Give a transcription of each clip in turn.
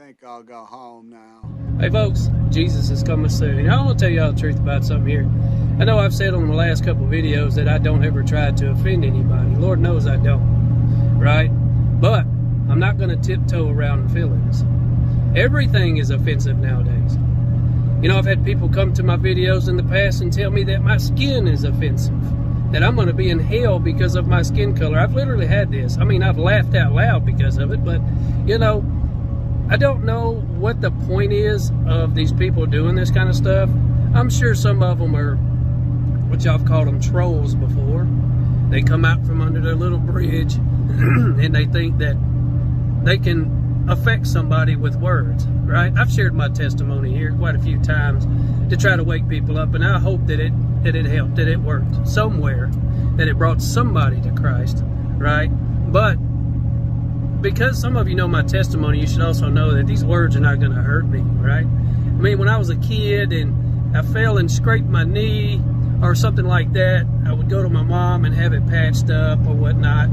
think I'll go home now. Hey folks, Jesus is coming soon. And I want to tell y'all the truth about something here. I know I've said on the last couple of videos that I don't ever try to offend anybody. Lord knows I don't, right? But I'm not going to tiptoe around feelings. Everything is offensive nowadays. You know, I've had people come to my videos in the past and tell me that my skin is offensive, that I'm going to be in hell because of my skin color. I've literally had this. I mean, I've laughed out loud because of it, but, you know, I don't know what the point is of these people doing this kind of stuff. I'm sure some of them are, what y'all have called them, trolls before. They come out from under their little bridge and they think that they can affect somebody with words, right? I've shared my testimony here quite a few times to try to wake people up, and I hope that it helped, that it worked somewhere, that it brought somebody to Christ, right? But because some of you know my testimony, you should also know that these words are not going to hurt me, right? I mean, when I was a kid and I fell and scraped my knee or something like that, I would go to my mom and have it patched up or whatnot.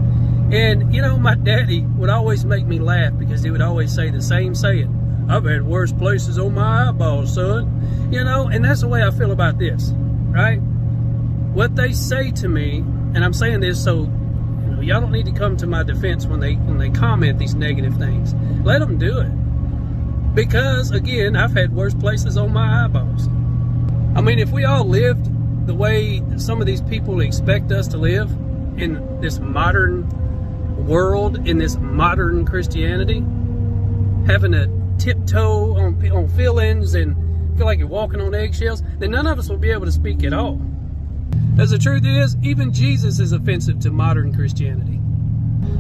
And, you know, my daddy would always make me laugh because he would always say the same saying: I've had worse places on my eyeballs, son. You know, and that's the way I feel about this, right? What they say to me, and I'm saying this so, you know, y'all don't need to come to my defense when they comment these negative things. Let them do it. Because, again, I've had worse places on my eyeballs. I mean, if we all lived the way some of these people expect us to live in this modern world, in this modern Christianity, having to tiptoe on feelings and feel like you're walking on eggshells, then none of us will be able to speak at all. As the truth is, even Jesus is offensive to modern Christianity.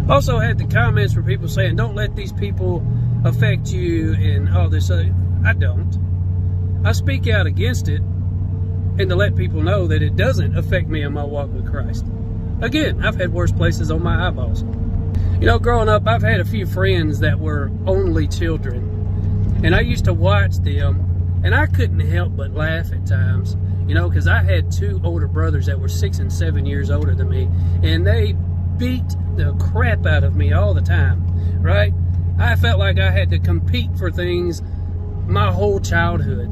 Also had the comments where people saying, don't let these people affect you and all this other. I don't. I speak out against it, and to let people know that it doesn't affect me in my walk with Christ. Again, I've had worse places on my eyeballs. You know, growing up, I've had a few friends that were only children, and I used to watch them, and I couldn't help but laugh at times, you know, because I had two older brothers that were 6 and 7 years older than me, and they beat the crap out of me all the time, right? I felt like I had to compete for things my whole childhood.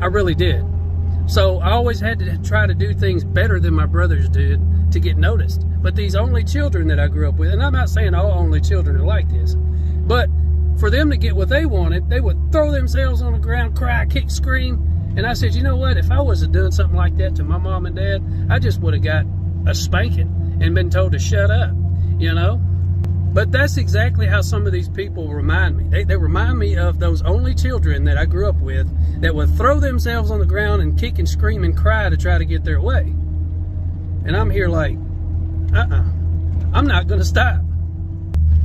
I really did. So I always had to try to do things better than my brothers did to get noticed. But these only children that I grew up with, and I'm not saying all only children are like this, but for them to get what they wanted, they would throw themselves on the ground, cry, kick, scream. And I said, you know what? If I was doing something like that to my mom and dad, I just would have got a spanking and been told to shut up, you know? But that's exactly how some of these people remind me. They remind me of those only children that I grew up with that would throw themselves on the ground and kick and scream and cry to try to get their way. And I'm here like, I'm not going to stop.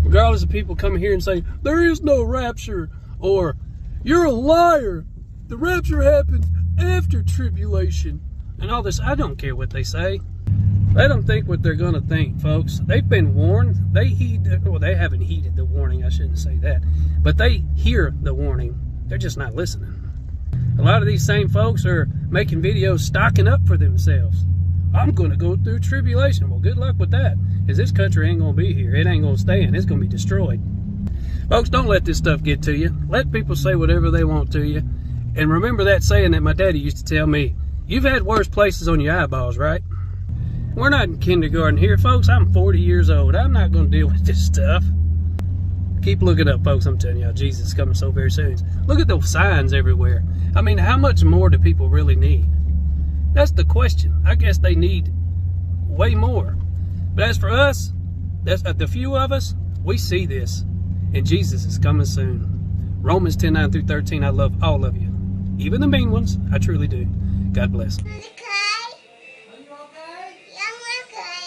Regardless of people coming here and saying, there is no rapture, or you're a liar, the rapture happens after tribulation, and all this. I don't care what they say. Let them think what they're going to think, folks. They've been warned. They haven't heeded the warning. I shouldn't say that. But they hear the warning. They're just not listening. A lot of these same folks are making videos stocking up for themselves. I'm going to go through tribulation. Well, good luck with that, because this country ain't going to be here. It ain't going to stand. It's going to be destroyed. Folks, don't let this stuff get to you. Let people say whatever they want to you. And remember that saying that my daddy used to tell me, you've had worse places on your eyeballs, right? We're not in kindergarten here, folks. I'm 40 years old. I'm not going to deal with this stuff. Keep looking up, folks. I'm telling y'all, Jesus is coming so very soon. Look at those signs everywhere. I mean, how much more do people really need? That's the question. I guess they need way more. But as for us, that's the few of us, we see this. And Jesus is coming soon. Romans 10:9-13, I love all of you. Even the mean ones, I truly do. God bless. Okay. Are you okay? Yeah, I'm okay.